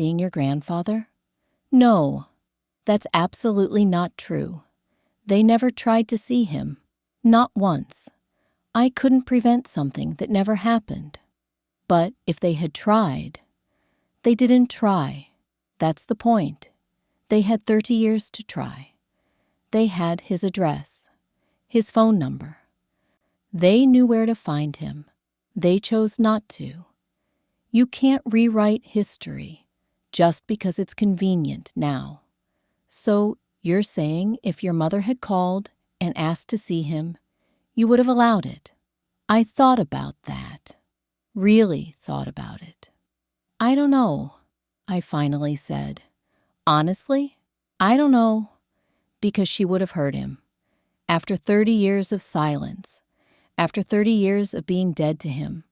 seeing your grandfather? No, that's absolutely not true. They never tried to see him. Not once. I couldn't prevent something that never happened. But if they had tried, they didn't try. That's the point. They had 30 years to try. They had his address, his phone number. They knew where to find him. They chose not to. You can't rewrite history just because it's convenient now. So you're saying if your mother had called and asked to see him, you would have allowed it. I thought about that. Really thought about it. I don't know, I finally said. Honestly, I don't know. Because she would have heard him. After 30 years of silence, after 30 years of being dead to him,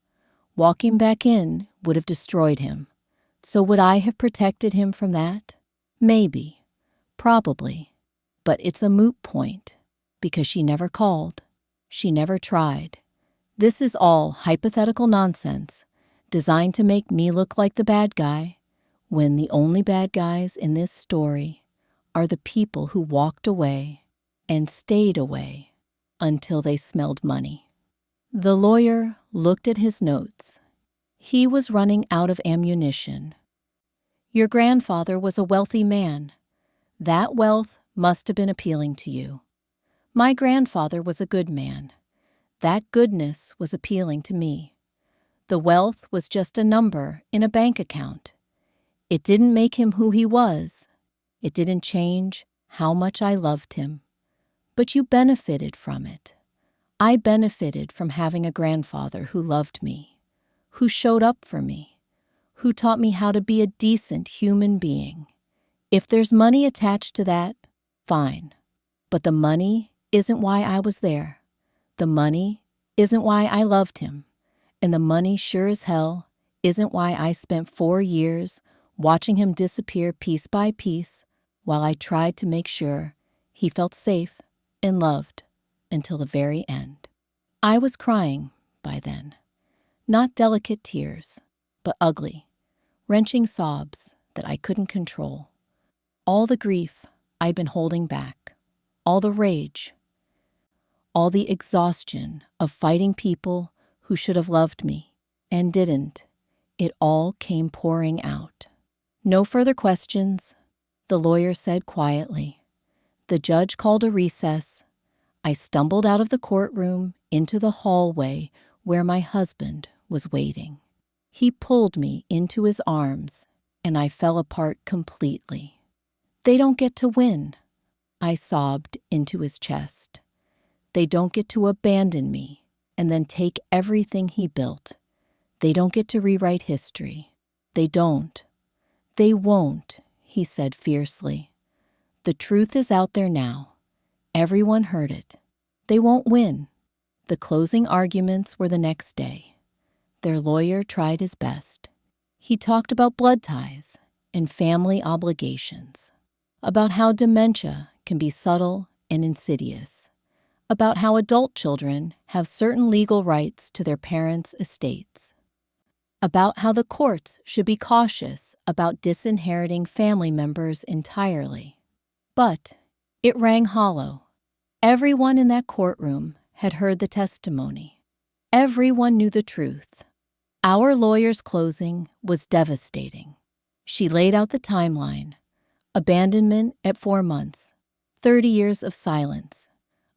walking back in would have destroyed him. So would I have protected him from that? Maybe. Probably. But it's a moot point, because she never called. She never tried. This is all hypothetical nonsense, designed to make me look like the bad guy, when the only bad guys in this story are the people who walked away and stayed away until they smelled money. The lawyer looked at his notes. He was running out of ammunition. Your grandfather was a wealthy man. That wealth must have been appealing to you. My grandfather was a good man. That goodness was appealing to me. The wealth was just a number in a bank account. It didn't make him who he was. It didn't change how much I loved him. But you benefited from it. I benefited from having a grandfather who loved me, who showed up for me, who taught me how to be a decent human being. If there's money attached to that, fine. But the money isn't why I was there. The money isn't why I loved him. And the money sure as hell isn't why I spent 4 years watching him disappear piece by piece while I tried to make sure he felt safe and loved until the very end. I was crying by then. Not delicate tears, but ugly, wrenching sobs that I couldn't control. All the grief I'd been holding back, all the rage, all the exhaustion of fighting people who should have loved me and didn't, it all came pouring out. No further questions, the lawyer said quietly. The judge called a recess. I stumbled out of the courtroom into the hallway where my husband was waiting. He pulled me into his arms, and I fell apart completely. They don't get to win, I sobbed into his chest. They don't get to abandon me and then take everything he built. They don't get to rewrite history. They don't. They won't, he said fiercely. The truth is out there now. Everyone heard it. They won't win. The closing arguments were the next day. Their lawyer tried his best. He talked about blood ties and family obligations, about how dementia can be subtle and insidious, about how adult children have certain legal rights to their parents' estates, about how the courts should be cautious about disinheriting family members entirely. But it rang hollow. Everyone in that courtroom had heard the testimony. Everyone knew the truth. Our lawyer's closing was devastating. She laid out the timeline. Abandonment at 4 months, 30 years of silence,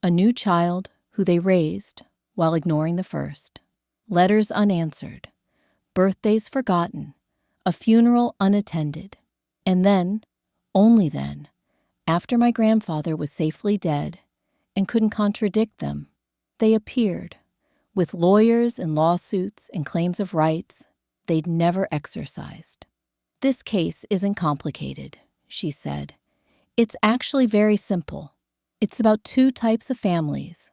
a new child who they raised while ignoring the first, letters unanswered, birthdays forgotten, a funeral unattended, and then, only then, after my grandfather was safely dead and couldn't contradict them, they appeared, with lawyers and lawsuits and claims of rights they'd never exercised. This case isn't complicated, she said. It's actually very simple. It's about 2 types of families,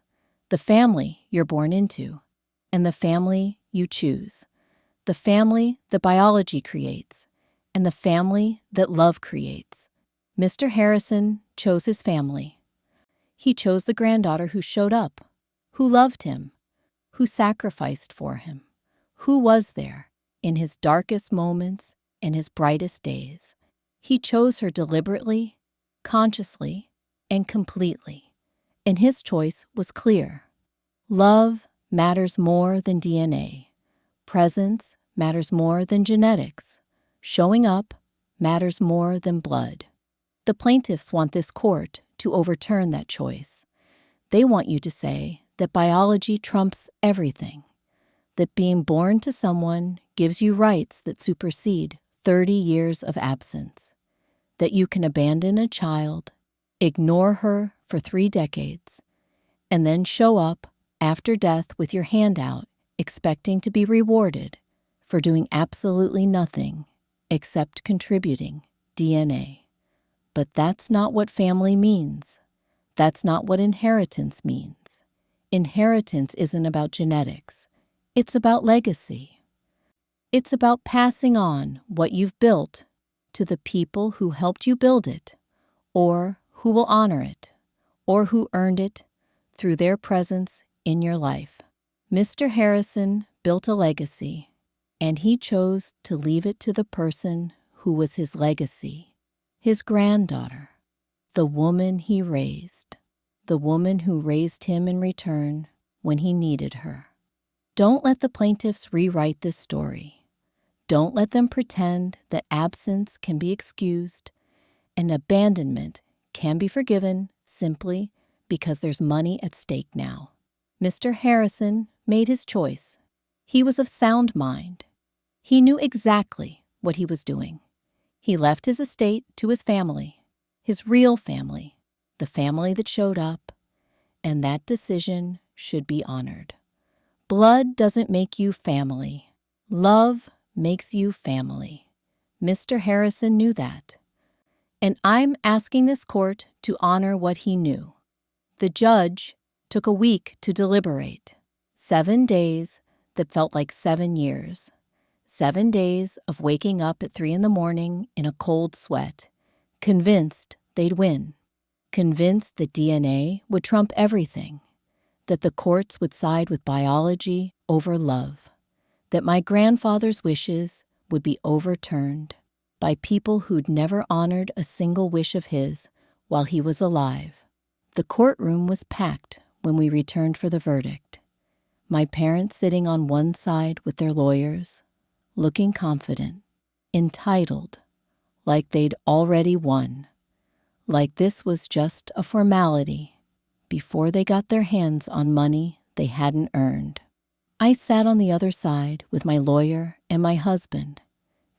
the family you're born into and the family you choose. The family that biology creates, and the family that love creates. Mr. Harrison chose his family. He chose the granddaughter who showed up, who loved him, who sacrificed for him, who was there in his darkest moments and his brightest days. He chose her deliberately, consciously, and completely, and his choice was clear. Love matters more than DNA. Presence matters more than genetics. Showing up matters more than blood. The plaintiffs want this court to overturn that choice. They want you to say that biology trumps everything, that being born to someone gives you rights that supersede 30 years of absence, that you can abandon a child, ignore her for 3 decades, and then show up after death with your hand out, expecting to be rewarded for doing absolutely nothing except contributing DNA. But that's not what family means. That's not what inheritance means. Inheritance isn't about genetics. It's about legacy. It's about passing on what you've built to the people who helped you build it, or who will honor it, or who earned it through their presence in your life. Mr. Harrison built a legacy, and he chose to leave it to the person who was his legacy, his granddaughter, the woman he raised, the woman who raised him in return when he needed her. Don't let the plaintiffs rewrite this story. Don't let them pretend that absence can be excused and abandonment can be forgiven simply because there's money at stake now. Mr. Harrison made his choice. He was of sound mind. He knew exactly what he was doing. He left his estate to his family, his real family, the family that showed up, and that decision should be honored. Blood doesn't make you family. Love makes you family. Mr. Harrison knew that. And I'm asking this court to honor what he knew. The judge took a week to deliberate. 7 days that felt like 7 years. 7 days of waking up at 3 a.m. in a cold sweat, convinced they'd win, convinced that DNA would trump everything, that the courts would side with biology over love, that my grandfather's wishes would be overturned by people who'd never honored a single wish of his while he was alive. The courtroom was packed when we returned for the verdict. My parents sitting on one side with their lawyers, looking confident, entitled, like they'd already won, like this was just a formality before they got their hands on money they hadn't earned. I sat on the other side with my lawyer and my husband,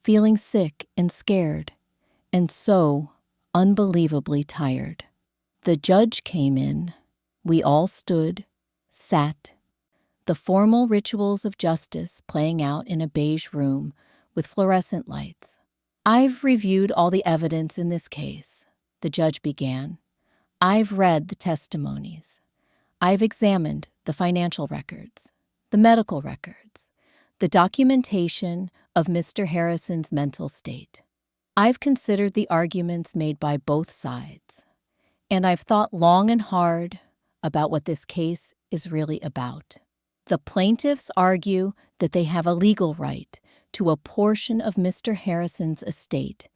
feeling sick and scared, and so unbelievably tired. The judge came in. We all stood, sat, the formal rituals of justice playing out in a beige room with fluorescent lights. I've reviewed all the evidence in this case, the judge began. I've read the testimonies. I've examined the financial records, the medical records, the documentation of Mr. Harrison's mental state. I've considered the arguments made by both sides, and I've thought long and hard about what this case is really about. The plaintiffs argue that they have a legal right to a portion of Mr. Harrison's estate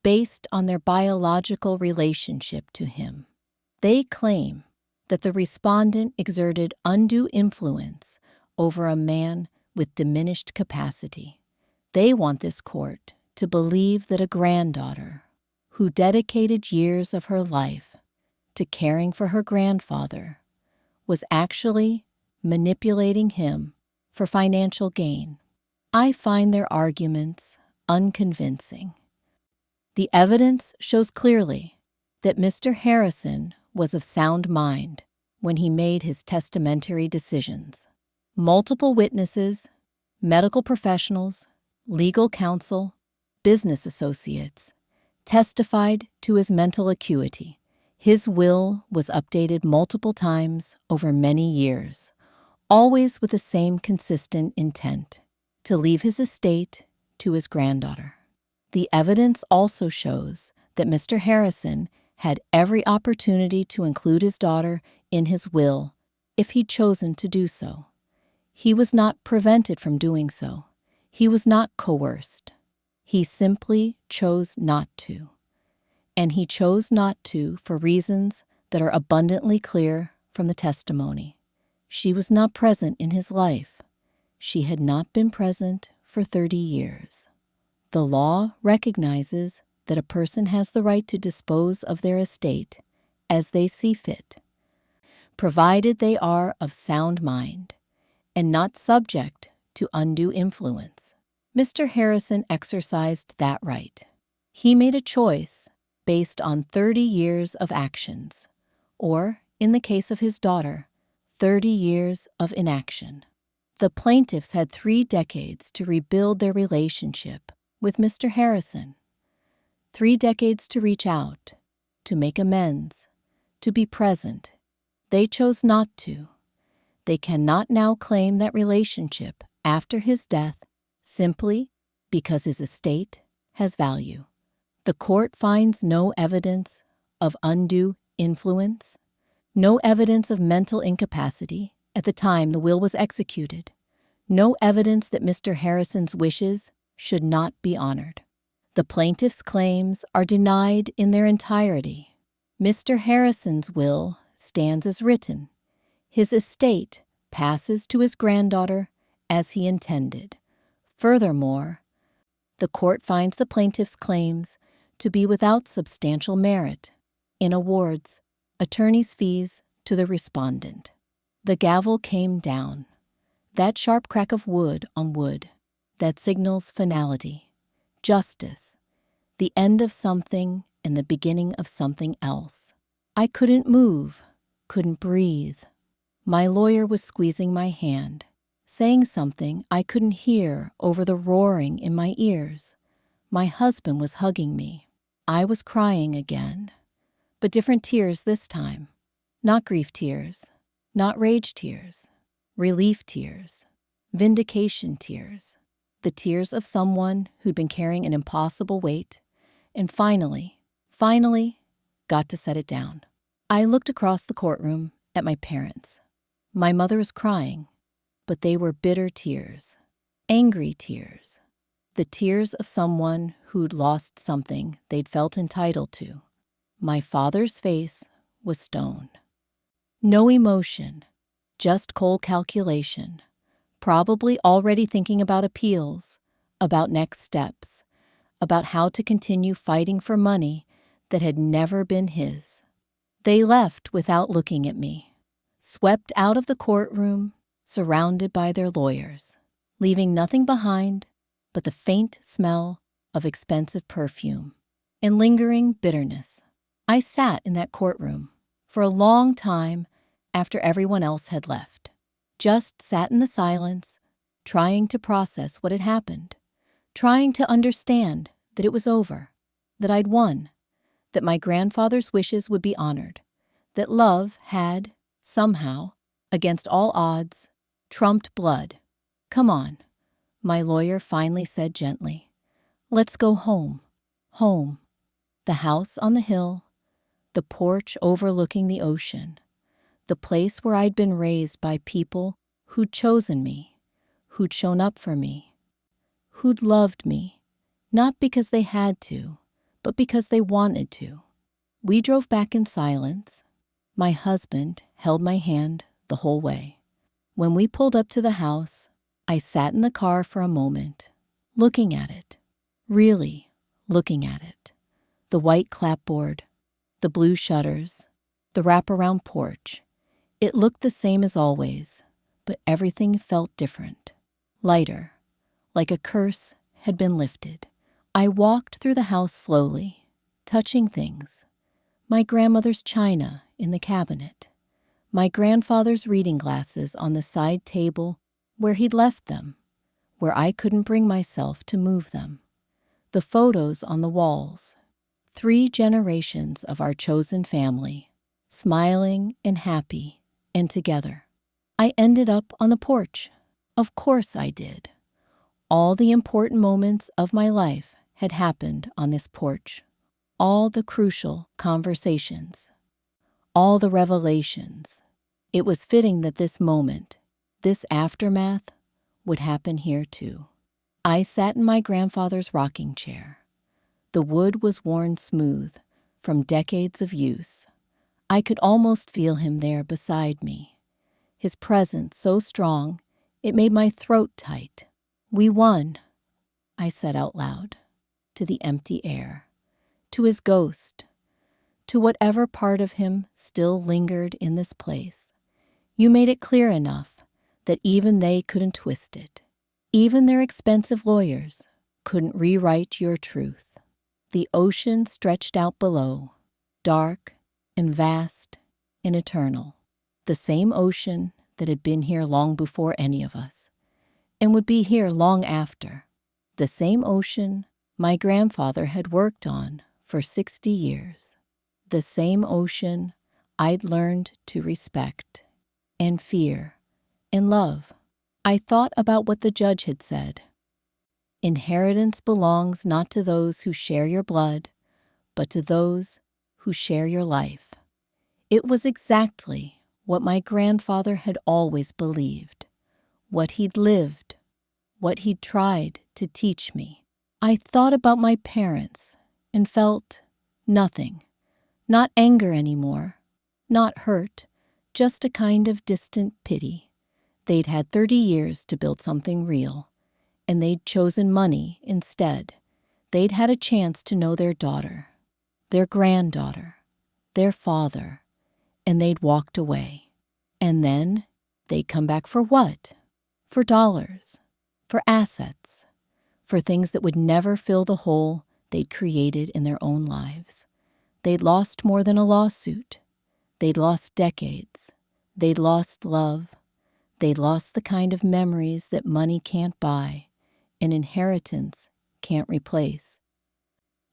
based on their biological relationship to him. They claim that the respondent exerted undue influence over a man with diminished capacity. They want this court to believe that a granddaughter who dedicated years of her life to caring for her grandfather was actually manipulating him for financial gain. I find their arguments unconvincing. The evidence shows clearly that Mr. Harrison was of sound mind when he made his testamentary decisions. Multiple witnesses, medical professionals, legal counsel, business associates testified to his mental acuity. His will was updated multiple times over many years, always with the same consistent intent, to leave his estate to his granddaughter. The evidence also shows that Mr. Harrison had every opportunity to include his daughter in his will if he'd chosen to do so. He was not prevented from doing so. He was not coerced. He simply chose not to. And he chose not to for reasons that are abundantly clear from the testimony. She was not present in his life. She had not been present for 30 years. The law recognizes that a person has the right to dispose of their estate as they see fit, provided they are of sound mind and not subject to undue influence. Mr. Harrison exercised that right. He made a choice based on 30 years of actions, or, in the case of his daughter, 30 years of inaction. The plaintiffs had 3 decades to rebuild their relationship with Mr. Harrison. 3 decades to reach out, to make amends, to be present. They chose not to. They cannot now claim that relationship after his death simply because his estate has value. The court finds no evidence of undue influence, no evidence of mental incapacity at the time the will was executed, no evidence that Mr. Harrison's wishes should not be honored. The plaintiff's claims are denied in their entirety. Mr. Harrison's will stands as written. His estate passes to his granddaughter as he intended. Furthermore, the court finds the plaintiff's claims to be without substantial merit in awards attorney's fees to the respondent. The gavel came down. That sharp crack of wood on wood that signals finality, justice, the end of something and the beginning of something else. I couldn't move, couldn't breathe. My lawyer was squeezing my hand, saying something I couldn't hear over the roaring in my ears. My husband was hugging me. I was crying again, but different tears this time. Not grief tears, not rage tears, relief tears, vindication tears, the tears of someone who'd been carrying an impossible weight and finally got to set it down. I looked across the courtroom at my parents. My mother was crying, but they were bitter tears, angry tears, the tears of someone who'd lost something they'd felt entitled to. My father's face was stone. No emotion, just cold calculation, probably already thinking about appeals, about next steps, about how to continue fighting for money that had never been his. They left without looking at me, swept out of the courtroom, surrounded by their lawyers, leaving nothing behind but the faint smell of expensive perfume and lingering bitterness. I sat in that courtroom for a long time after everyone else had left, just sat in the silence, trying to process what had happened, trying to understand that it was over, that I'd won, that my grandfather's wishes would be honored, that love had, somehow, against all odds, trumped blood. "Come on," my lawyer finally said gently. "Let's go home. Home. The house on the hill, the porch overlooking the ocean, the place where I'd been raised by people who'd chosen me, who'd shown up for me, who'd loved me, not because they had to, but because they wanted to." We drove back in silence. My husband held my hand the whole way. When we pulled up to the house, I sat in the car for a moment, looking at it, really looking at it. The white clapboard, the blue shutters, the wraparound porch. It looked the same as always, but everything felt different, lighter, like a curse had been lifted. I walked through the house slowly, touching things. My grandmother's china in the cabinet, my grandfather's reading glasses on the side table where he'd left them, where I couldn't bring myself to move them, the photos on the walls, 3 generations of our chosen family, smiling and happy and together. I ended up on the porch. Of course I did. All the important moments of my life had happened on this porch. All the crucial conversations, all the revelations. It was fitting that this moment, this aftermath, would happen here too. I sat in my grandfather's rocking chair. The wood was worn smooth from decades of use. I could almost feel him there beside me. His presence so strong, it made my throat tight. "We won," I said out loud, to the empty air, to his ghost, to whatever part of him still lingered in this place. "You made it clear enough that even they couldn't twist it. Even their expensive lawyers couldn't rewrite your truth." The ocean stretched out below, dark and vast and eternal. The same ocean that had been here long before any of us, and would be here long after. The same ocean my grandfather had worked on for 60 years. The same ocean I'd learned to respect and fear and love. I thought about what the judge had said. Inheritance belongs not to those who share your blood, but to those who share your life. It was exactly what my grandfather had always believed, what he'd lived, what he'd tried to teach me. I thought about my parents and felt nothing, not anger anymore, not hurt, just a kind of distant pity. They'd had 30 years to build something real, and they'd chosen money instead. They'd had a chance to know their daughter, their granddaughter, their father, and they'd walked away. And then they'd come back for what? For dollars, for assets, for things that would never fill the hole they'd created in their own lives. They'd lost more than a lawsuit. They'd lost decades. They'd lost love. They'd lost the kind of memories that money can't buy and inheritance can't replace.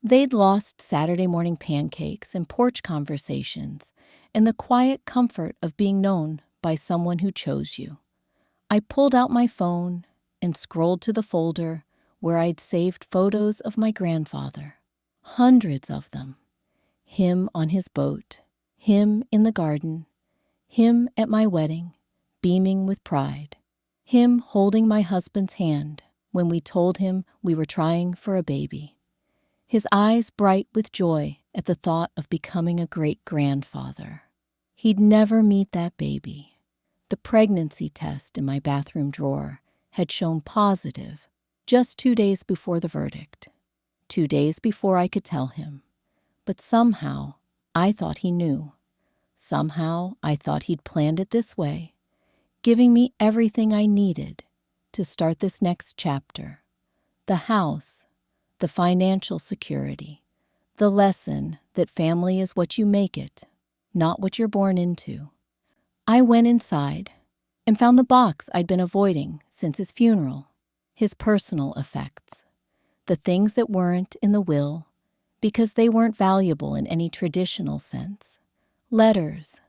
They'd lost Saturday morning pancakes and porch conversations and the quiet comfort of being known by someone who chose you. I pulled out my phone and scrolled to the folder where I'd saved photos of my grandfather. Hundreds of them. Him on his boat, him in the garden, him at my wedding, beaming with pride, him holding my husband's hand when we told him we were trying for a baby, his eyes bright with joy at the thought of becoming a great-grandfather. He'd never meet that baby. The pregnancy test in my bathroom drawer had shown positive just 2 days before the verdict, 2 days before I could tell him. But somehow, I thought he knew. Somehow, I thought he'd planned it this way, giving me everything I needed to start this next chapter. The house, the financial security, the lesson that family is what you make it, not what you're born into. I went inside and found the box I'd been avoiding since his funeral, his personal effects, the things that weren't in the will because they weren't valuable in any traditional sense. Letters,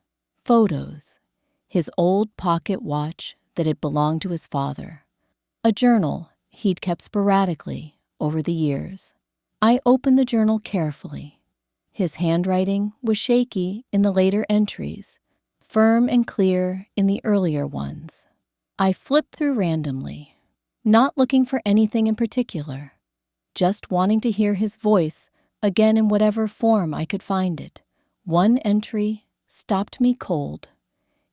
photos, his old pocket watch that had belonged to his father, a journal he'd kept sporadically over the years. I opened the journal carefully. His handwriting was shaky in the later entries, firm and clear in the earlier ones. I flipped through randomly, not looking for anything in particular, just wanting to hear his voice again in whatever form I could find it. One entry stopped me cold.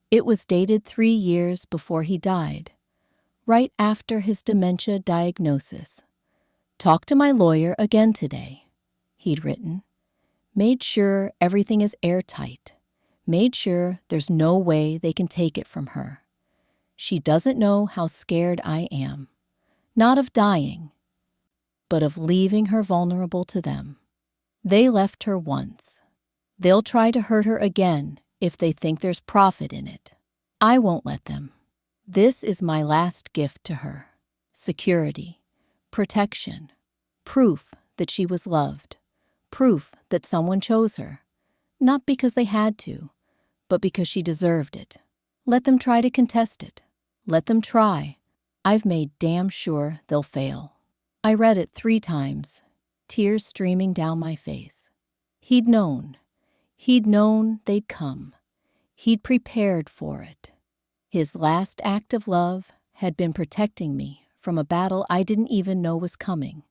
It was dated 3 years before he died, right after his dementia diagnosis. "Talk to my lawyer again today," he'd written. "Made sure everything is airtight. Made sure there's no way they can take it from her. She doesn't know how scared I am. Not of dying, but of leaving her vulnerable to them. They left her once. They'll try to hurt her again if they think there's profit in it. I won't let them. This is my last gift to her. Security, protection, proof that she was loved, proof that someone chose her, not because they had to, but because she deserved it. Let them try to contest it. Let them try. I've made damn sure they'll fail." I read it 3 times, tears streaming down my face. He'd known. He'd known they'd come. He'd prepared for it. His last act of love had been protecting me from a battle I didn't even know was coming.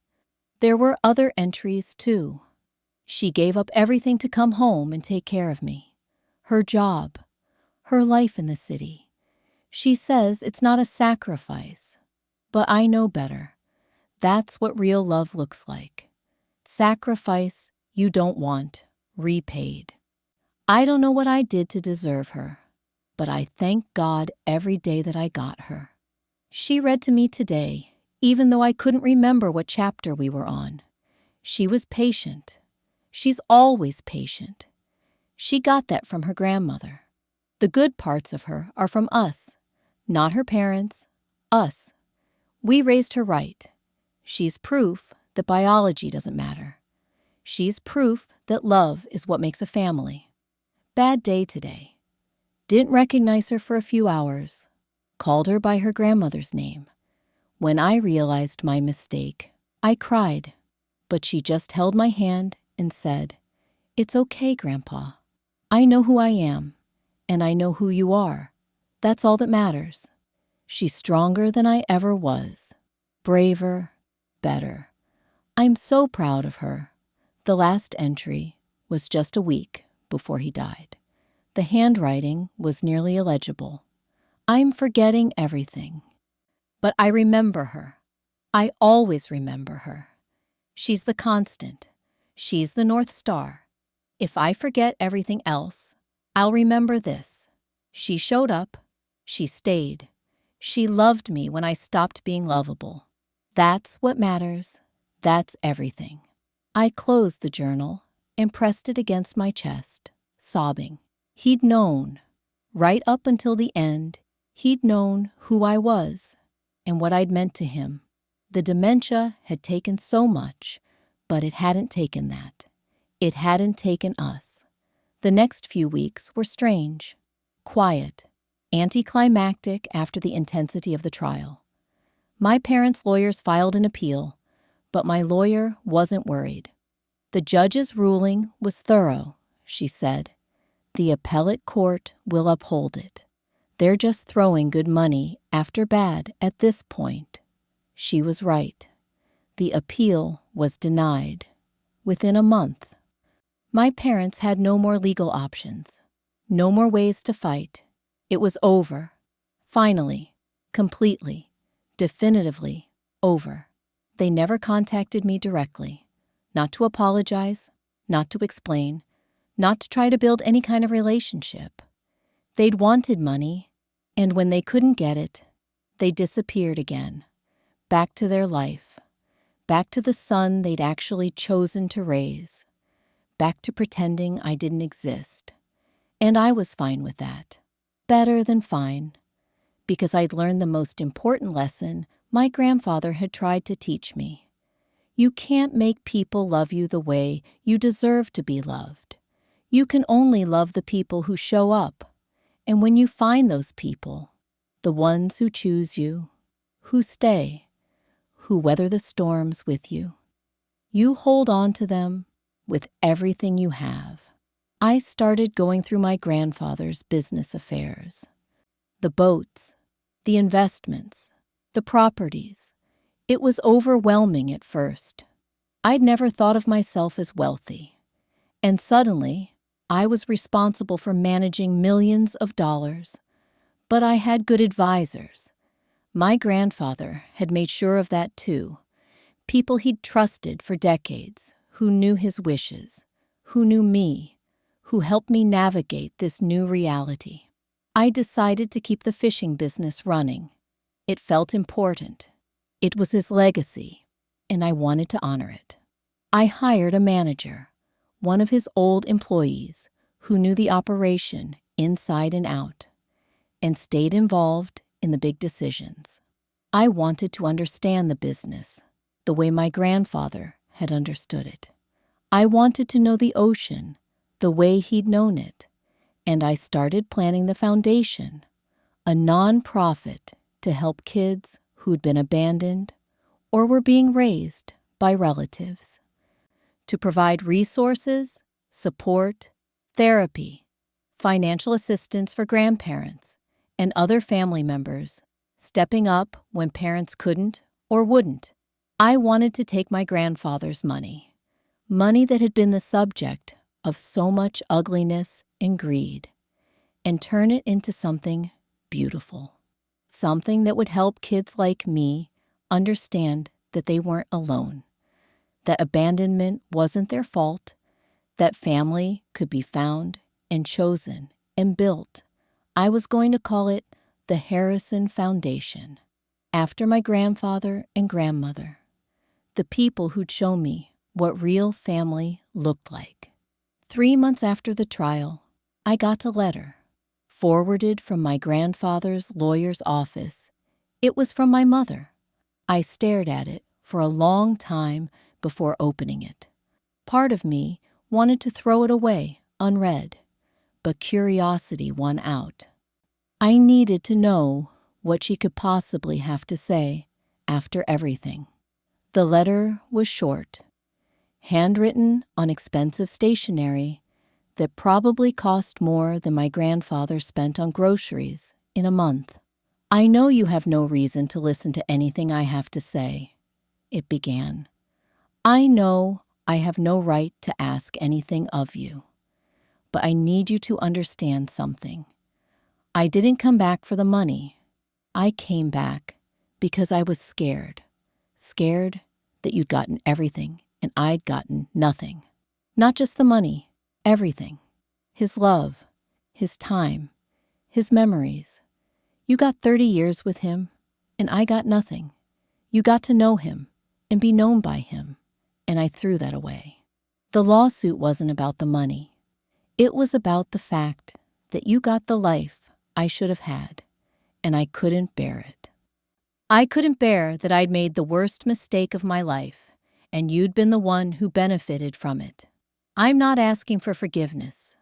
There were other entries, too. She gave up everything to come home and take care of me. Her job, her life in the city. She says it's not a sacrifice, but I know better. That's what real love looks like. Sacrifice you don't want, repaid. I don't know what I did to deserve her, but I thank God every day that I got her. She read to me today, even though I couldn't remember what chapter we were on. She was patient. She's always patient. She got that from her grandmother. The good parts of her are from us, not her parents, us. We raised her right. She's proof that biology doesn't matter. She's proof that love is what makes a family. Bad day today. Didn't recognize her for a few hours. Called her by her grandmother's name. When I realized my mistake, I cried, but she just held my hand and said, "It's okay, Grandpa. I know who I am, and I know who you are. That's all that matters." She's stronger than I ever was. Braver, better. I'm so proud of her. The last entry was just a week before he died. The handwriting was nearly illegible. I'm forgetting everything. But I remember her. I always remember her. She's the constant. She's the North Star. If I forget everything else, I'll remember this. She showed up. She stayed. She loved me when I stopped being lovable. That's what matters. That's everything. I closed the journal and pressed it against my chest, sobbing. He'd known. Right up until the end, he'd known who I was and what I'd meant to him. The dementia had taken so much, but it hadn't taken that. It hadn't taken us. The next few weeks were strange, quiet, anticlimactic after the intensity of the trial. My parents' lawyers filed an appeal, but my lawyer wasn't worried. The judge's ruling was thorough, she said. The appellate court will uphold it. They're just throwing good money after bad at this point. She was right. The appeal was denied within a month. My parents had no more legal options, no more ways to fight. It was over. Finally, completely, definitively over. They never contacted me directly, not to apologize, not to explain, not to try to build any kind of relationship. They'd wanted money, and when they couldn't get it, they disappeared again, back to their life, back to the son they'd actually chosen to raise, back to pretending I didn't exist. And I was fine with that. Better than fine, because I'd learned the most important lesson my grandfather had tried to teach me. You can't make people love you the way you deserve to be loved. You can only love the people who show up. And when you find those people, the ones who choose you, who stay, who weather the storms with you, you hold on to them with everything you have. I started going through my grandfather's business affairs. The boats, the investments, the properties. It was overwhelming at first. I'd never thought of myself as wealthy. And suddenly, I was responsible for managing millions of dollars. But I had good advisors. My grandfather had made sure of that too. People he'd trusted for decades, who knew his wishes, who knew me, who helped me navigate this new reality. I decided to keep the fishing business running. It felt important. It was his legacy, and I wanted to honor it. I hired a manager, one of his old employees, who knew the operation inside and out, and stayed involved in the big decisions. I wanted to understand the business the way my grandfather had understood it. I wanted to know the ocean the way he'd known it, and I started planning the foundation, a non-profit to help kids who'd been abandoned or were being raised by relatives, to provide resources, support, therapy, financial assistance for grandparents and other family members stepping up when parents couldn't or wouldn't. I wanted to take my grandfather's money, money that had been the subject of so much ugliness and greed, and turn it into something beautiful, something that would help kids like me understand that they weren't alone, that abandonment wasn't their fault, that family could be found and chosen and built. I was going to call it the Harrison Foundation, after my grandfather and grandmother, the people who'd shown me what real family looked like. 3 months after the trial, I got a letter, forwarded from my grandfather's lawyer's office. It was from my mother. I stared at it for a long time before opening it. Part of me wanted to throw it away unread, but curiosity won out. I needed to know what she could possibly have to say after everything. The letter was short, handwritten on expensive stationery that probably cost more than my grandfather spent on groceries in a month. "I know you have no reason to listen to anything I have to say," it began. "I know I have no right to ask anything of you. But I need you to understand something. I didn't come back for the money. I came back because I was scared. Scared that you'd gotten everything and I'd gotten nothing. Not just the money, everything. His love, his time, his memories. You got 30 years with him, and I got nothing. You got to know him and be known by him, and I threw that away. The lawsuit wasn't about the money. It was about the fact that you got the life I should have had, and I couldn't bear it. I couldn't bear that I'd made the worst mistake of my life, and you'd been the one who benefited from it. I'm not asking for forgiveness.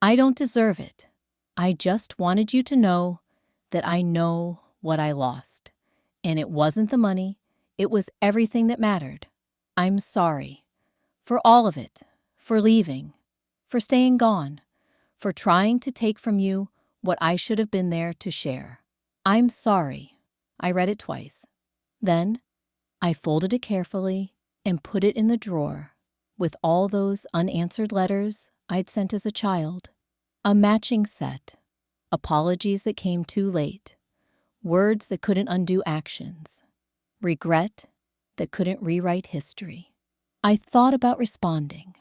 I don't deserve it. I just wanted you to know that I know what I lost. And it wasn't the money, it was everything that mattered. I'm sorry. For all of it. For leaving. For staying gone. For trying to take from you what I should have been there to share. I'm sorry. I read it twice. Then I folded it carefully and put it in the drawer with all those unanswered letters I'd sent as a child. A matching set. Apologies that came too late. Words that couldn't undo actions. Regret that couldn't rewrite history. I thought about responding.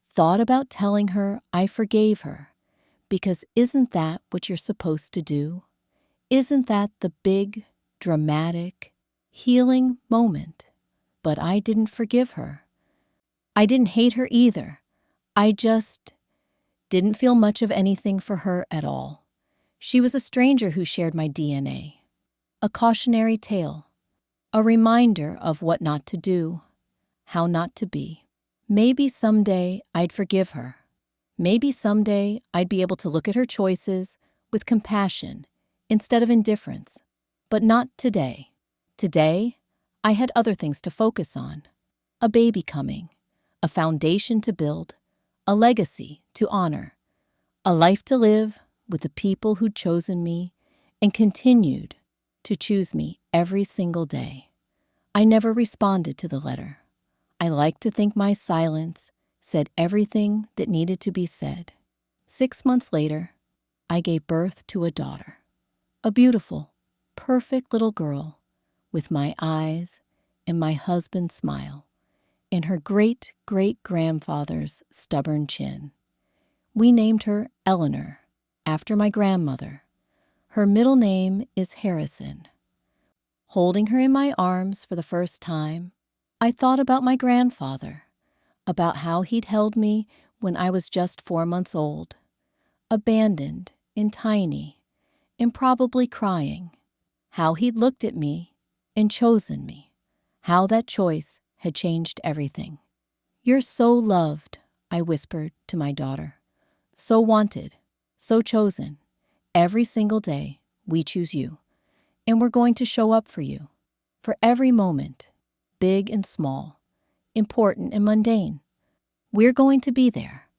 Thought about telling her I forgave her, because isn't that what you're supposed to do? Isn't that the big, dramatic, healing moment? But I didn't forgive her. I didn't hate her either. I just didn't feel much of anything for her at all. She was a stranger who shared my DNA. A cautionary tale. A reminder of what not to do, how not to be. Maybe someday I'd forgive her. Maybe someday I'd be able to look at her choices with compassion instead of indifference. But not today. Today, I had other things to focus on. A baby coming, a foundation to build, a legacy to honor, a life to live with the people who'd chosen me and continued to choose me every single day. I never responded to the letter. I like to think my silence said everything that needed to be said. 6 months later, I gave birth to a daughter. A beautiful, perfect little girl with my eyes and my husband's smile and her great-great-grandfather's stubborn chin. We named her Eleanor, after my grandmother. Her middle name is Harrison. Holding her in my arms for the first time, I thought about my grandfather, about how he'd held me when I was just 4 months old, abandoned and tiny, and probably crying, how he'd looked at me and chosen me, how that choice had changed everything. "You're so loved," I whispered to my daughter. "So wanted, so chosen. Every single day, we choose you, and we're going to show up for you, for every moment, big and small, important and mundane. We're going to be there,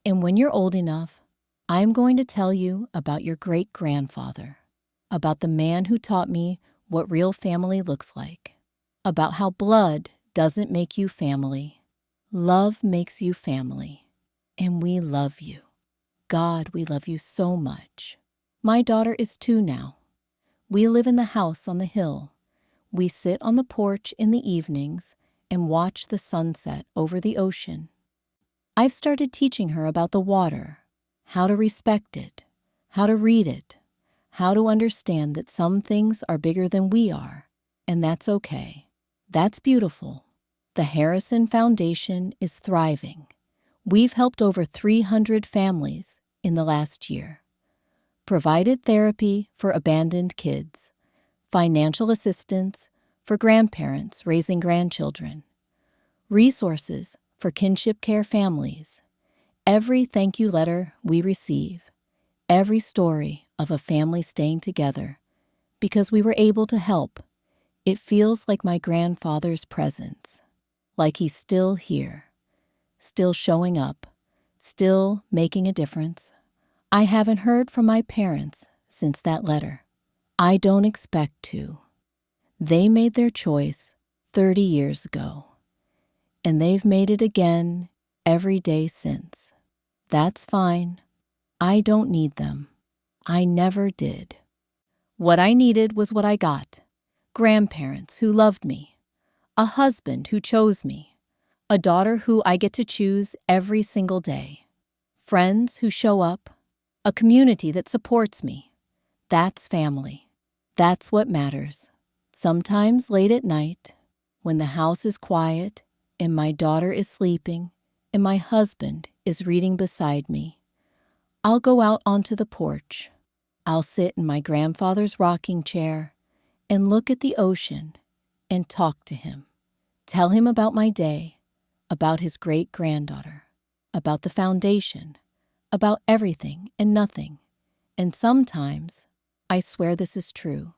and when you're old enough, I'm going to tell you about your great-grandfather, about the man who taught me what real family looks like." about how blood doesn't make you family. Love makes you family. And we love you. God, we love you so much. My daughter is 2 now. We live in the house on the hill. We sit on the porch in the evenings and watch the sunset over the ocean. I've started teaching her about the water, how to respect it, how to read it, how to understand that some things are bigger than we are, and that's okay. That's beautiful. The Harrison Foundation is thriving. We've helped over 300 families in the last year, provided therapy for abandoned kids, financial assistance for grandparents raising grandchildren, resources for kinship care families. Every thank you letter we receive, every story of a family staying together because we were able to help, it feels like my grandfather's presence, like he's still here, still showing up, still making a difference. I haven't heard from my parents since that letter. I don't expect to. They made their choice 30 years ago, and they've made it again every day since. That's fine. I don't need them. I never did. What I needed was what I got. Grandparents who loved me, a husband who chose me, a daughter who I get to choose every single day, friends who show up, a community that supports me. That's family. That's what matters. Sometimes late at night, when the house is quiet and my daughter is sleeping and my husband is reading beside me, I'll go out onto the porch. I'll sit in my grandfather's rocking chair and look at the ocean and talk to him. Tell him about my day, about his great-granddaughter, about the foundation, about everything and nothing. And sometimes, I swear this is true,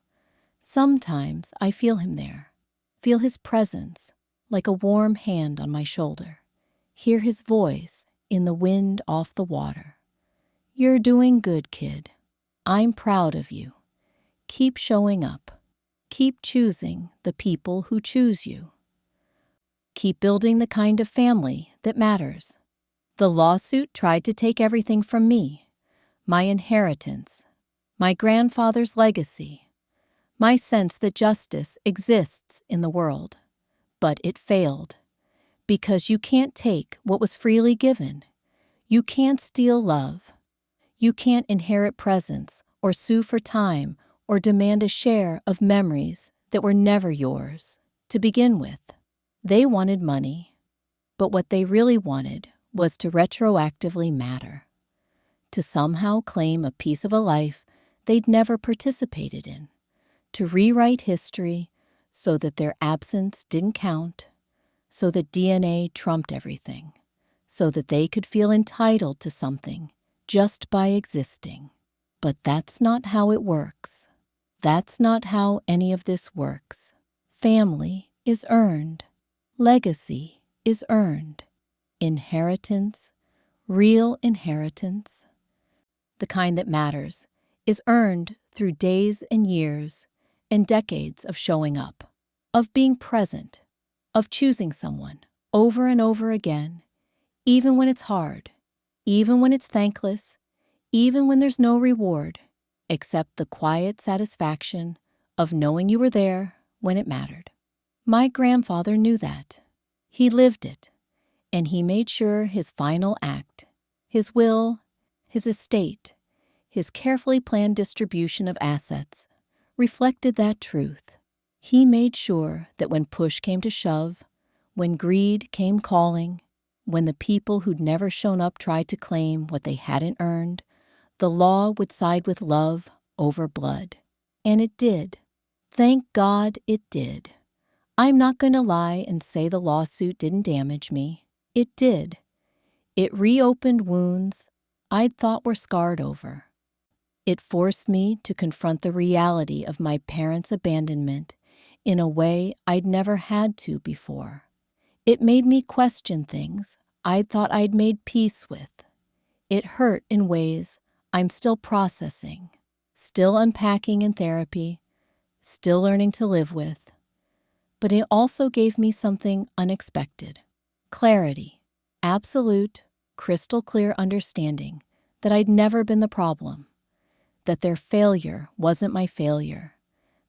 sometimes I feel him there, feel his presence like a warm hand on my shoulder, hear his voice in the wind off the water. You're doing good, kid. I'm proud of you. Keep showing up. Keep choosing the people who choose you. Keep building the kind of family that matters. The lawsuit tried to take everything from me, my inheritance, my grandfather's legacy, my sense that justice exists in the world. But it failed, because you can't take what was freely given. You can't steal love. You can't inherit presence or sue for time or demand a share of memories that were never yours to begin with. They wanted money, but what they really wanted was to retroactively matter, to somehow claim a piece of a life they'd never participated in, to rewrite history so that their absence didn't count, so that DNA trumped everything, so that they could feel entitled to something just by existing. But that's not how it works. That's not how any of this works. Family is earned. Legacy is earned. Inheritance, real inheritance, the kind that matters, is earned through days and years and decades of showing up, of being present, of choosing someone over and over again, even when it's hard, even when it's thankless, even when there's no reward, except the quiet satisfaction of knowing you were there when it mattered. My grandfather knew that. He lived it, and he made sure his final act, his will, his estate, his carefully planned distribution of assets, reflected that truth. He made sure that when push came to shove, when greed came calling, when the people who'd never shown up tried to claim what they hadn't earned, the law would side with love over blood. And it did. Thank God it did. I'm not going to lie and say the lawsuit didn't damage me. It did. It reopened wounds I'd thought were scarred over. It forced me to confront the reality of my parents' abandonment in a way I'd never had to before. It made me question things I'd thought I'd made peace with. It hurt in ways I'm still processing, still unpacking in therapy, still learning to live with. but it also gave me something unexpected. Clarity. Absolute, crystal clear understanding that I'd never been the problem, that their failure wasn't my failure,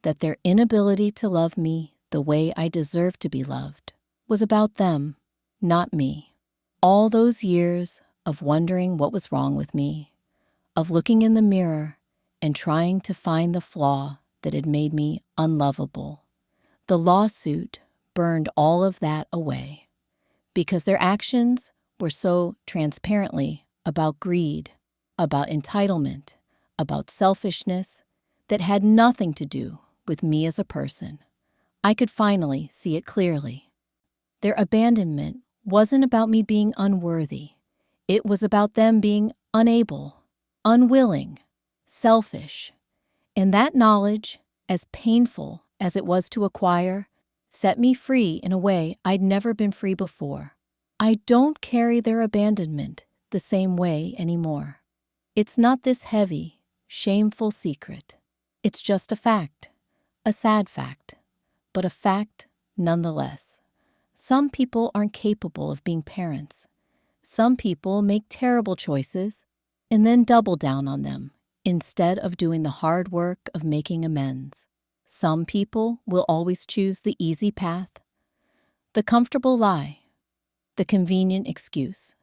that their inability to love me the way I deserved to be loved was about them, not me. All those years of wondering what was wrong with me, of looking in the mirror and trying to find the flaw that had made me unlovable. The lawsuit burned all of that away because their actions were so transparently about greed, about entitlement, about selfishness that had nothing to do with me as a person. I could finally see it clearly. Their abandonment wasn't about me being unworthy. It was about them being unable, unwilling, selfish. And that knowledge, as painful as it was to acquire, set me free in a way I'd never been free before. I don't carry their abandonment the same way anymore. It's not this heavy, shameful secret. It's just a fact, a sad fact, but a fact nonetheless. Some people aren't capable of being parents. Some people make terrible choices and then double down on them instead of doing the hard work of making amends. Some people will always choose the easy path, the comfortable lie, the convenient excuse.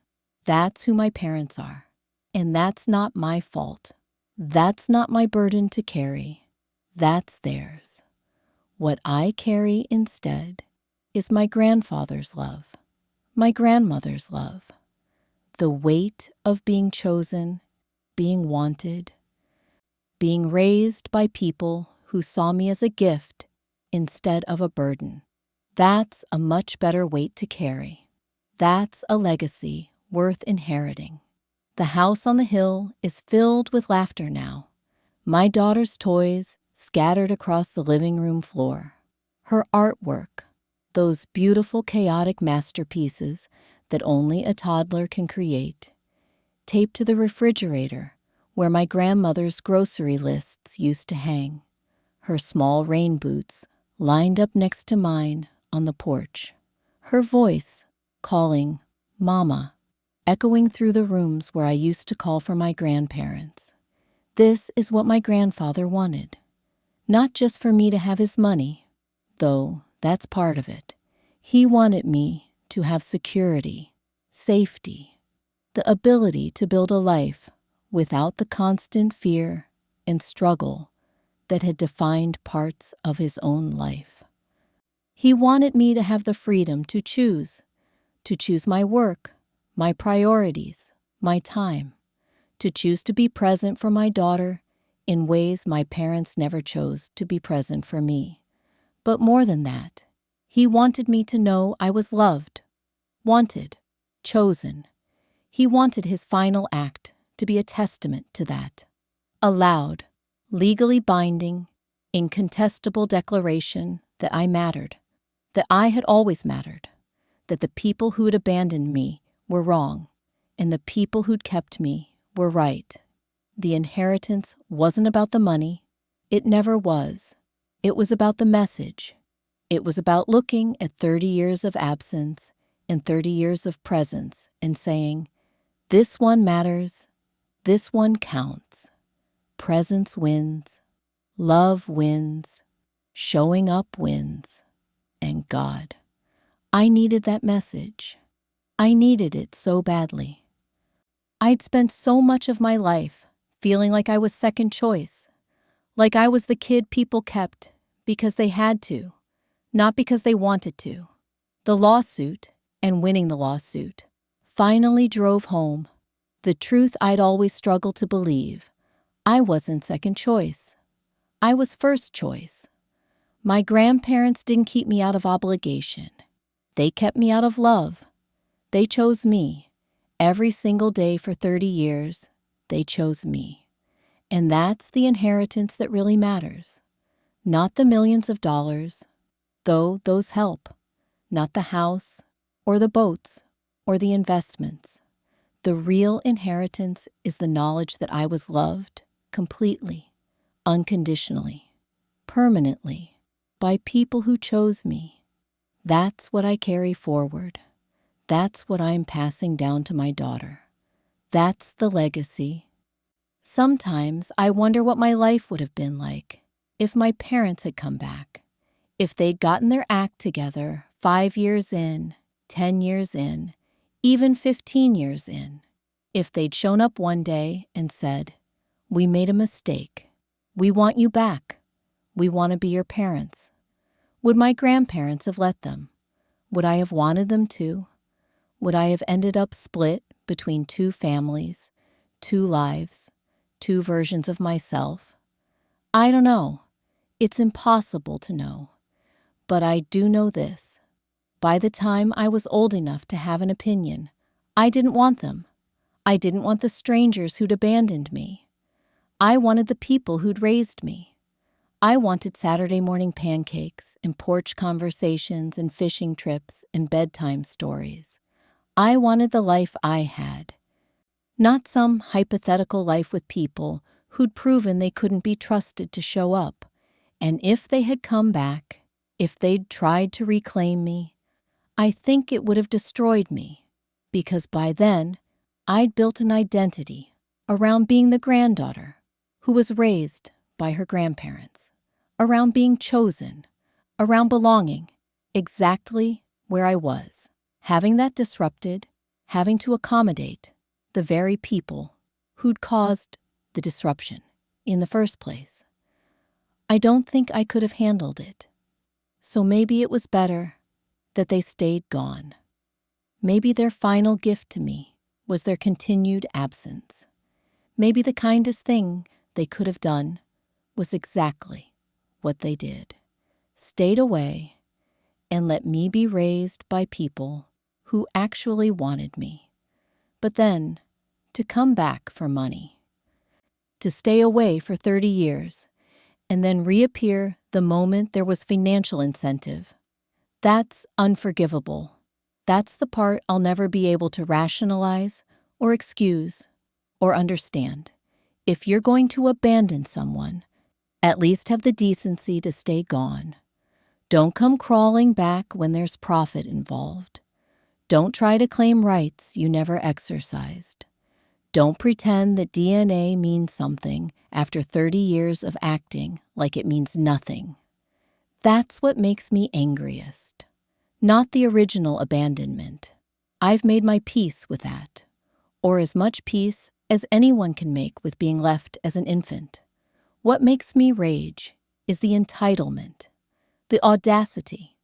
That's who my parents are, and that's not my fault. That's not my burden to carry. That's theirs. What I carry instead is my grandfather's love, my grandmother's love, the weight of being chosen, being wanted, being raised by people who saw me as a gift instead of a burden. That's a much better weight to carry. That's a legacy worth inheriting. The house on the hill is filled with laughter now. My daughter's toys scattered across the living room floor. Her artwork, those beautiful chaotic masterpieces that only a toddler can create, taped to the refrigerator where my grandmother's grocery lists used to hang. Her small rain boots lined up next to mine on the porch. Her voice calling, "Mama," echoing through the rooms where I used to call for my grandparents. This is what my grandfather wanted. Not just for me to have his money, though that's part of it. He wanted me to have security, safety, the ability to build a life without the constant fear and struggle that had defined parts of his own life. He wanted me to have the freedom to choose my work, my priorities, my time, to choose to be present for my daughter in ways my parents never chose to be present for me. But more than that, he wanted me to know I was loved, wanted, chosen. He wanted his final act to be a testament to that. A loud, legally binding, incontestable declaration that I mattered, that I had always mattered, that the people who'd abandoned me were wrong, and the people who'd kept me were right. The inheritance wasn't about the money. It never was. It was about the message. It was about looking at 30 years of absence and 30 years of presence and saying, this one matters, this one counts. Presence wins, love wins, showing up wins, and God. I needed that message. I needed it so badly. I'd spent so much of my life feeling like I was second choice, like I was the kid people kept because they had to, not because they wanted to. The lawsuit, and winning the lawsuit, finally drove home the truth I'd always struggled to believe. I wasn't second choice. I was first choice. My grandparents didn't keep me out of obligation. They kept me out of love. They chose me. Every single day for 30 years, they chose me. And that's the inheritance that really matters. Not the millions of dollars, though those help. Not the house, or the boats, or the investments. The real inheritance is the knowledge that I was loved completely, unconditionally, permanently, by people who chose me, That's what I carry forward. That's what I'm passing down to my daughter. That's the legacy. Sometimes I wonder what my life would have been like if my parents had come back, if they'd gotten their act together 5 years in, 10 years in, even 15 years in, if they'd shown up one day and said, "We made a mistake. We want you back. We want to be your parents." Would my grandparents have let them? Would I have wanted them to? Would I have ended up split between two families, two lives, two versions of myself? I don't know. It's impossible to know. But I do know this. By the time I was old enough to have an opinion, I didn't want them. I didn't want the strangers who'd abandoned me. I wanted the people who'd raised me. I wanted Saturday morning pancakes and porch conversations and fishing trips and bedtime stories. I wanted the life I had, not some hypothetical life with people who'd proven they couldn't be trusted to show up. And if they had come back, if they'd tried to reclaim me, I think it would have destroyed me, because by then I'd built an identity around being the granddaughter who was raised by her grandparents, around being chosen, around belonging exactly where I was, having that disrupted, having to accommodate the very people who'd caused the disruption in the first place. I don't think I could have handled it. So maybe it was better that they stayed gone. Maybe their final gift to me was their continued absence. Maybe the kindest thing they could have done was exactly what they did. Stayed away and let me be raised by people who actually wanted me. But then, to come back for money. To stay away for 30 years and then reappear the moment there was financial incentive. That's unforgivable. That's the part I'll never be able to rationalize or excuse or understand. If you're going to abandon someone, at least have the decency to stay gone. Don't come crawling back when there's profit involved. Don't try to claim rights you never exercised. Don't pretend that DNA means something after 30 years of acting like it means nothing. That's what makes me angriest. Not the original abandonment. I've made my peace with that, or as much peace as anyone can make with being left as an infant. What makes me rage is the entitlement, the audacity,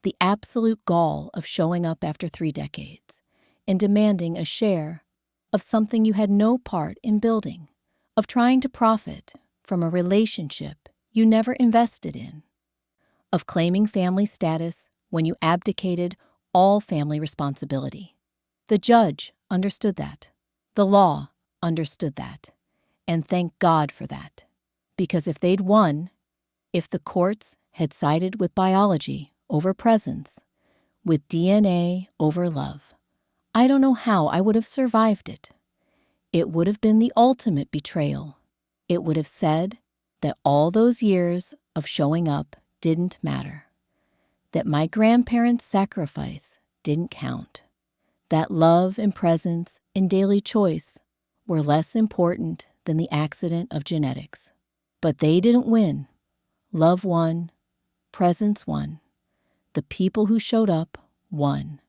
the absolute gall of showing up after 3 decades and demanding a share of something you had no part in building, of trying to profit from a relationship you never invested in, of claiming family status when you abdicated all family responsibility. The judge understood that. The law understood that. And thank God for that. Because if they'd won, if the courts had sided with biology over presence, with DNA over love, I don't know how I would have survived it. It would have been the ultimate betrayal. It would have said that all those years of showing up didn't matter, that my grandparents' sacrifice didn't count, that love and presence and daily choice were less important than the accident of genetics. But they didn't win. Love won. Presence won. The people who showed up won.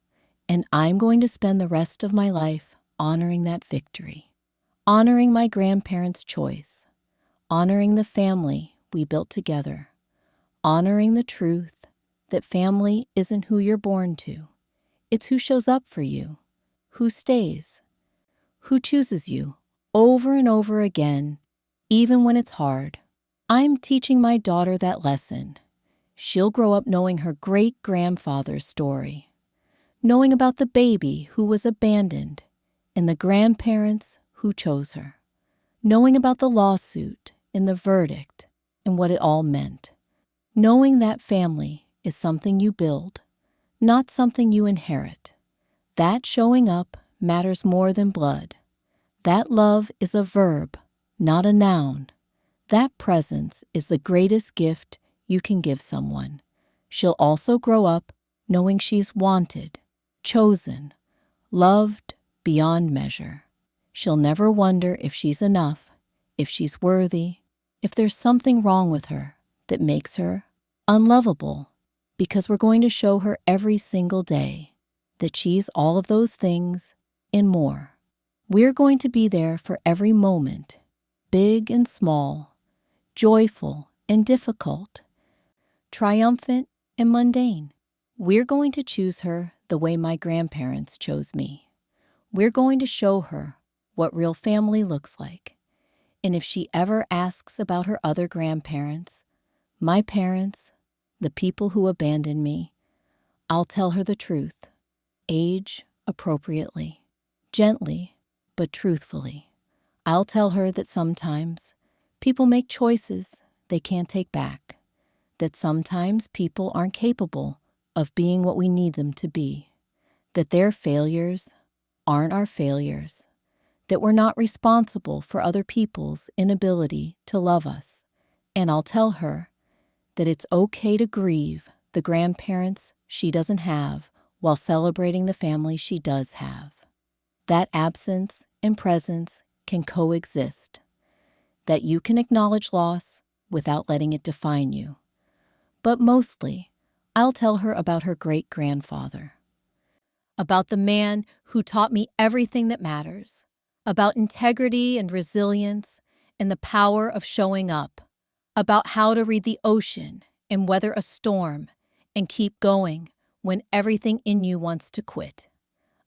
And I'm going to spend the rest of my life honoring that victory, honoring my grandparents' choice, honoring the family we built together, honoring the truth that family isn't who you're born to. It's who shows up for you, who stays, who chooses you over and over again, even when it's hard. I'm teaching my daughter that lesson. She'll grow up knowing her great-grandfather's story, knowing about the baby who was abandoned and the grandparents who chose her, knowing about the lawsuit and the verdict and what it all meant, knowing that family is something you build, not something you inherit. That showing up matters more than blood. That love is a verb, not a noun. That presence is the greatest gift you can give someone. She'll also grow up knowing she's wanted, chosen, loved beyond measure. She'll never wonder if she's enough, if she's worthy, if there's something wrong with her that makes her unlovable, because we're going to show her every single day that she's all of those things and more. We're going to be there for every moment, big and small, joyful and difficult, triumphant and mundane. We're going to choose her the way my grandparents chose me. We're going to show her what real family looks like. And if she ever asks about her other grandparents, my parents, the people who abandoned me, I'll tell her the truth, age appropriately, gently but truthfully. I'll tell her that sometimes people make choices they can't take back, that sometimes people aren't capable of being what we need them to be, that their failures aren't our failures, that we're not responsible for other people's inability to love us. And I'll tell her that it's okay to grieve the grandparents she doesn't have while celebrating the family she does have. That absence and presence can coexist, that you can acknowledge loss without letting it define you. But mostly, I'll tell her about her great-grandfather, about the man who taught me everything that matters, about integrity and resilience and the power of showing up, about how to read the ocean and weather a storm and keep going when everything in you wants to quit,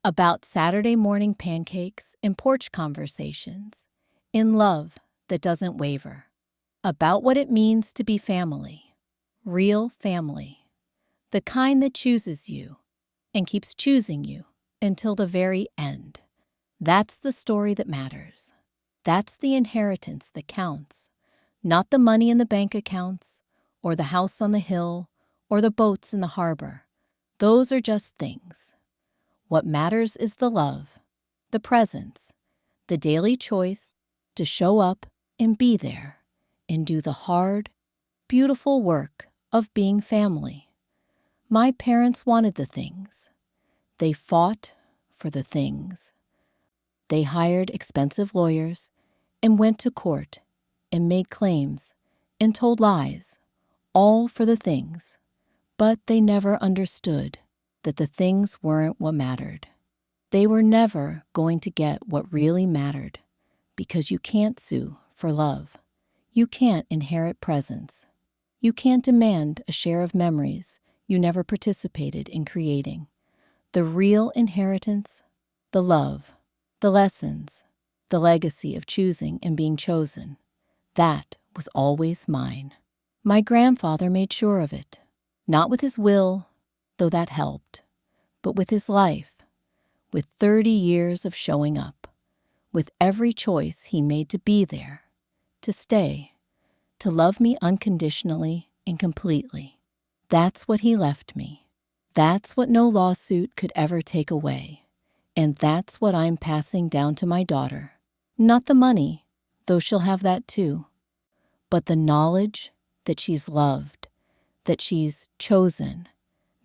about Saturday morning pancakes and porch conversations, in love that doesn't waver, about what it means to be family, real family, the kind that chooses you and keeps choosing you until the very end. That's the story that matters. That's the inheritance that counts, not the money in the bank accounts, or the house on the hill, or the boats in the harbor. Those are just things. What matters is the love, the presence, the daily choice to show up and be there and do the hard, beautiful work of being family. My parents wanted the things. They fought for the things. They hired expensive lawyers and went to court and made claims and told lies, all for the things. But they never understood that the things weren't what mattered. They were never going to get what really mattered, because you can't sue for love. You can't inherit presence. You can't demand a share of memories you never participated in creating. The real inheritance, the love, the lessons, the legacy of choosing and being chosen, that was always mine. My grandfather made sure of it, not with his will, though that helped, but with his life, with 30 years of showing up, with every choice he made to be there, to stay, to love me unconditionally and completely. That's what he left me. That's what no lawsuit could ever take away. And that's what I'm passing down to my daughter. Not the money, though she'll have that too, but the knowledge that she's loved, that she's chosen,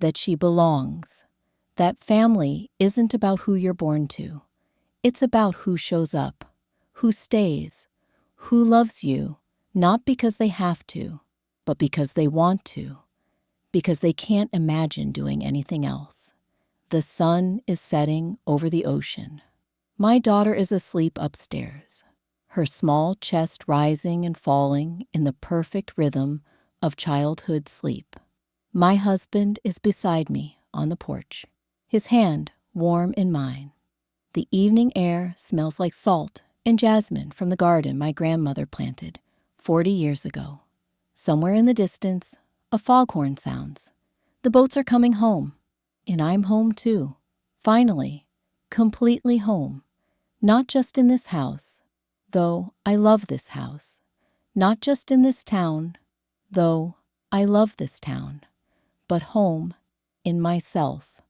that she belongs. That family isn't about who you're born to. It's about who shows up, who stays, who loves you, not because they have to, but because they want to, because they can't imagine doing anything else. The sun is setting over the ocean. My daughter is asleep upstairs, her small chest rising and falling in the perfect rhythm of childhood sleep. My husband is beside me on the porch, his hand warm in mine. The evening air smells like salt and jasmine from the garden my grandmother planted 40 years ago. Somewhere in the distance, a foghorn sounds. The boats are coming home, and I'm home too. Finally, completely home. Not just in this house, though I love this house. Not just in this town, though I love this town. But home in myself.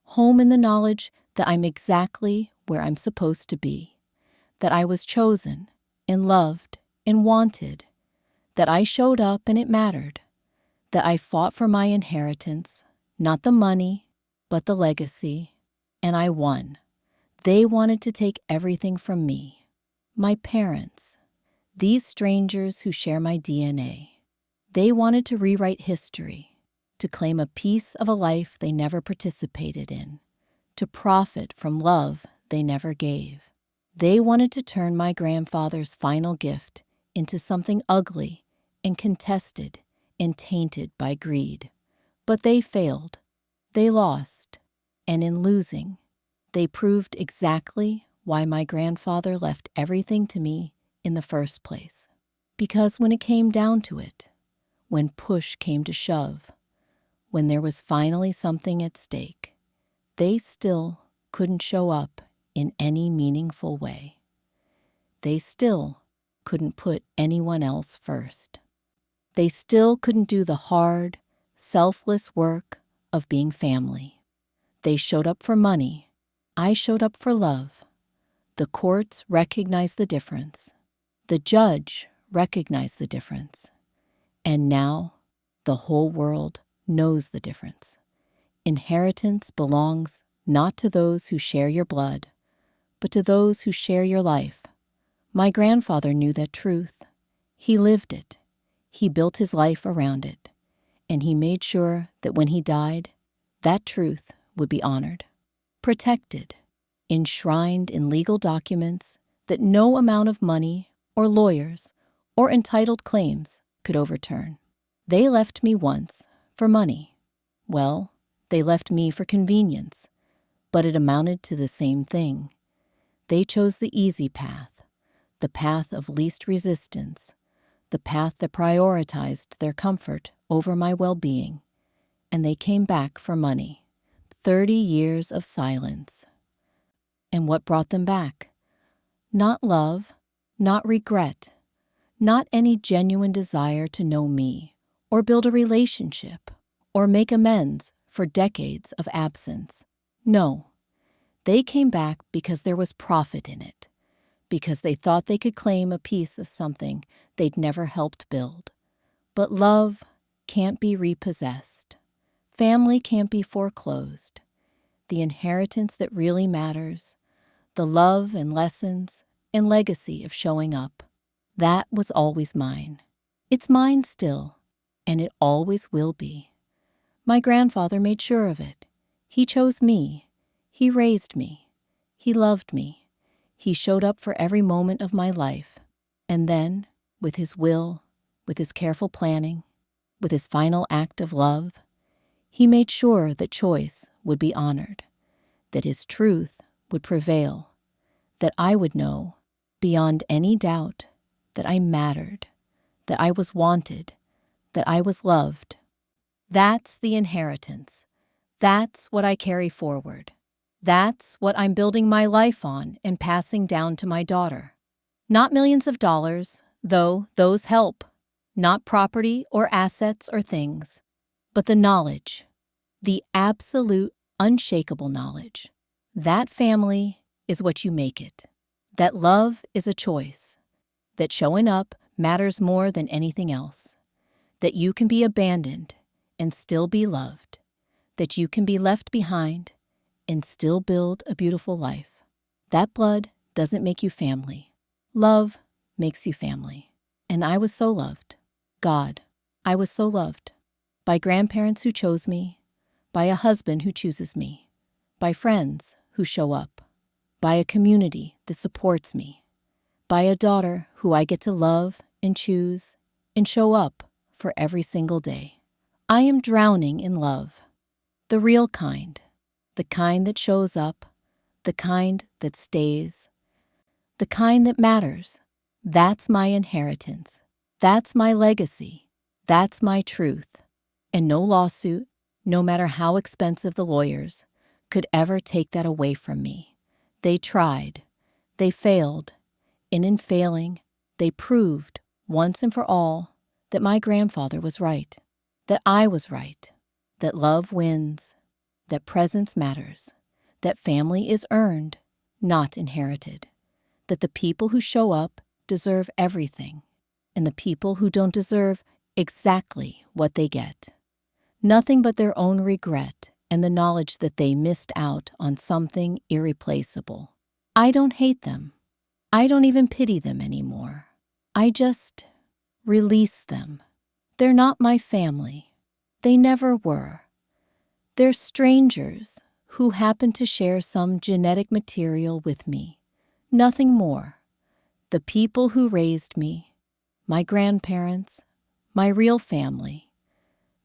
Home in the knowledge that I'm exactly where I'm supposed to be. That I was chosen and loved and wanted. That I showed up and it mattered. That I fought for my inheritance, Not the money, but the legacy. And I won. They wanted to take everything from me. My parents, these strangers who share my DNA, they wanted to rewrite history, to claim a piece of a life they never participated in, to profit from love they never gave. They wanted to turn my grandfather's final gift into something ugly and contested and tainted by greed. But they failed. They lost. And in losing, they proved exactly why my grandfather left everything to me in the first place. Because when it came down to it, when push came to shove, when there was finally something at stake, they still couldn't show up in any meaningful way. They still couldn't put anyone else first. They still couldn't do the hard, selfless work of being family. They showed up for money. I showed up for love. The courts recognized the difference. The judge recognized the difference. And now the whole world knows the difference. Inheritance belongs not to those who share your blood, but to those who share your life. My grandfather knew that truth. He lived it. He built his life around it. And he made sure that when he died, that truth would be honored, protected, enshrined in legal documents that no amount of money or lawyers or entitled claims could overturn. They left me once for money. Well, they left me for convenience, but it amounted to the same thing. They chose the easy path, the path of least resistance, the path that prioritized their comfort over my well-being, and they came back for money. 30 years of silence. And what brought them back? Not love, not regret, not any genuine desire to know me, or build a relationship, or make amends for decades of absence. No, they came back because there was profit in it, because they thought they could claim a piece of something they'd never helped build. But love can't be repossessed. Family can't be foreclosed. The inheritance that really matters, the love and lessons and legacy of showing up, that was always mine. It's mine still, and it always will be. My grandfather made sure of it. He chose me. He raised me. He loved me. He showed up for every moment of my life. And then, with his will, with his careful planning, with his final act of love, he made sure that choice would be honored, that his truth would prevail, that I would know, beyond any doubt, that I mattered, that I was wanted, that I was loved. That's the inheritance. That's what I carry forward. That's what I'm building my life on and passing down to my daughter. Not millions of dollars, though those help. Not property or assets or things, but the knowledge, the absolute, unshakable knowledge. That family is what you make it. That love is a choice. That showing up matters more than anything else. That you can be abandoned and still be loved. That you can be left behind and still build a beautiful life. That blood doesn't make you family. Love makes you family. And I was so loved. God, I was so loved. By grandparents who chose me, by a husband who chooses me, by friends who show up, by a community that supports me, by a daughter who I get to love and choose and show up for every single day. I am drowning in love, the real kind, the kind that shows up, the kind that stays, the kind that matters. That's my inheritance. That's my legacy. That's my truth. And no lawsuit, no matter how expensive the lawyers, could ever take that away from me. They tried. They failed. And in failing, they proved, once and for all, that my grandfather was right, that I was right, that love wins, that presence matters, that family is earned, not inherited, that the people who show up deserve everything, and the people who don't deserve exactly what they get. Nothing but their own regret and the knowledge that they missed out on something irreplaceable. I don't hate them. I don't even pity them anymore. I just release them. They're not my family. They never were. They're strangers who happen to share some genetic material with me. Nothing more. The people who raised me, my grandparents, my real family,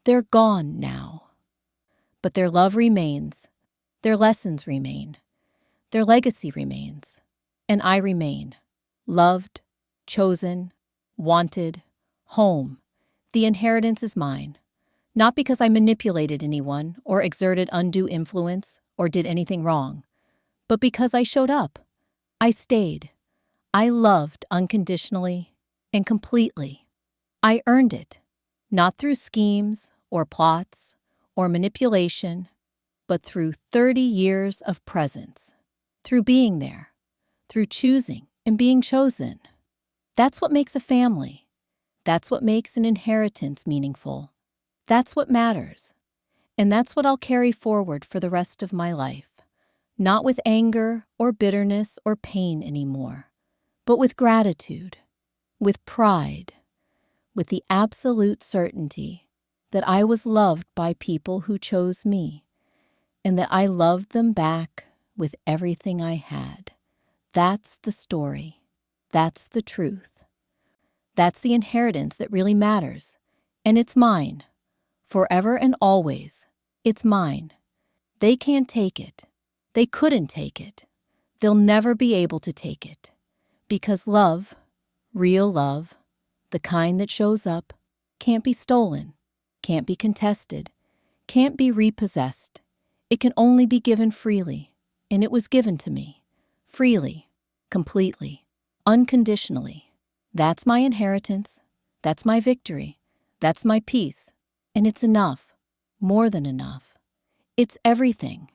they're gone now. But their love remains, their lessons remain, their legacy remains, and I remain. Loved, chosen, wanted, home. The inheritance is mine. Not because I manipulated anyone or exerted undue influence or did anything wrong, but because I showed up. I stayed. I loved unconditionally and completely. I earned it, not through schemes or plots or manipulation, but through 30 years of presence, through being there, through choosing and being chosen. That's what makes a family. That's what makes an inheritance meaningful. That's what matters. And that's what I'll carry forward for the rest of my life. Not with anger or bitterness or pain anymore, but with gratitude, with pride, with the absolute certainty that I was loved by people who chose me, and that I loved them back with everything I had. That's the story. That's the truth. That's the inheritance that really matters, and it's mine. Forever and always, it's mine. They can't take it. They couldn't take it. They'll never be able to take it. Because love, real love, the kind that shows up, can't be stolen, can't be contested, can't be repossessed. It can only be given freely, and it was given to me. Freely, completely, unconditionally. That's my inheritance. That's my victory. That's my peace. And it's enough, more than enough. It's everything.